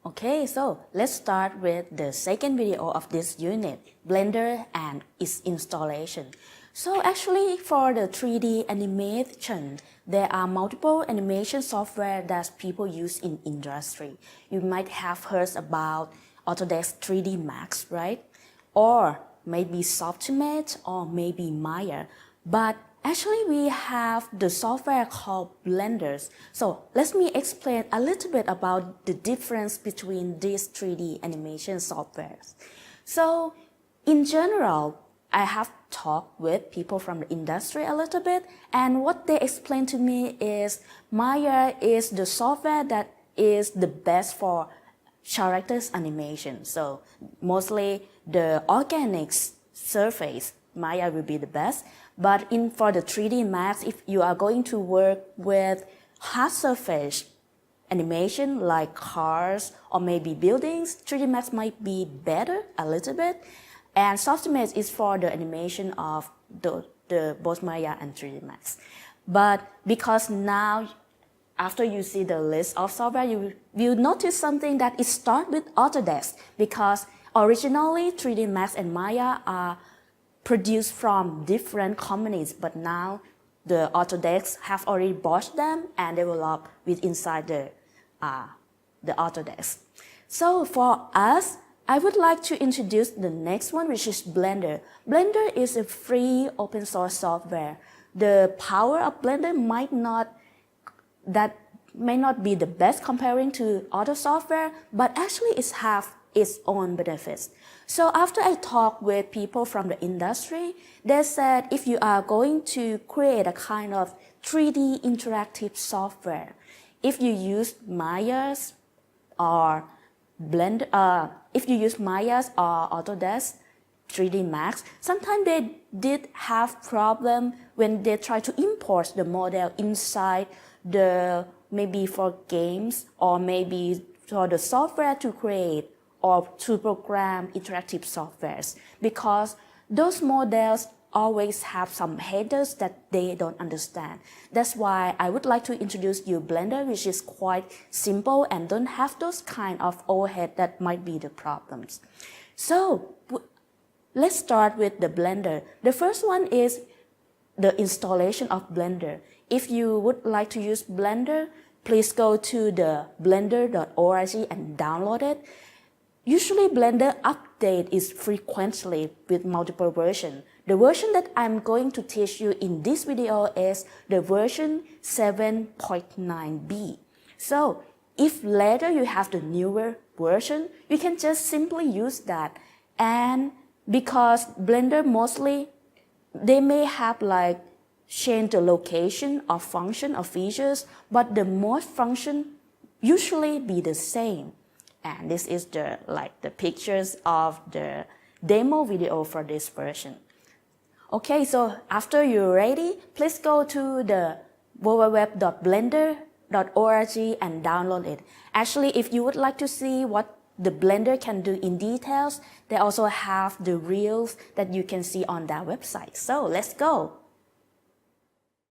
Okay, so let's start with the second video of this unit, Blender and its installation. So actually for the 3D animation, there are multiple animation software that people use in industry. You might have heard about Autodesk 3D Max, right? Or maybe Softimate or maybe Maya. But actually we have the software called Blenders. So let me explain a little bit about the difference between these 3D animation softwares. So in general, I have talked with people from the industry a little bit, and what they explained to me is Maya is the software that is the best for characters animation. So mostly the organic surface, Maya will be the best. But for the 3D Max, if you are going to work with hard surface animation like cars or maybe buildings, 3D Max might be better a little bit. And Softimate is for the animation of the both Maya and 3D Max. But because now, after you see the list of software, you will notice something that it starts with Autodesk, because originally 3D Max and Maya are produced from different companies, but now the Autodesk have already bought them and developed inside the Autodesk. So for us, I would like to introduce the next one, which is Blender. Blender is a free open source software. The power of Blender may not be the best comparing to other software, but actually it has its own benefits. So after I talked with people from the industry, they said if you are going to create a kind of 3D interactive software, if you use Maya's or Autodesk 3D Max, sometimes they did have problem when they try to import the model inside maybe for games or maybe for the software to create or to program interactive softwares, because those models always have some headers that they don't understand. That's why I would like to introduce you Blender, which is quite simple and don't have those kind of overhead that might be the problems. So let's start with the Blender. The first one is the installation of Blender. If you would like to use Blender, please go to the blender.org and download it. Usually Blender update is frequently with multiple versions. The version that I'm going to teach you in this video is the version 7.9b. So if later you have the newer version, you can just simply use that. And because Blender mostly, they may have like change the location of function or features, but the most function usually be the same. And this is the pictures of the demo video for this version. Okay, so after you're ready, please go to the www.blender.org and download it. Actually, if you would like to see what the Blender can do in details, they also have the reels that you can see on that website. So let's go.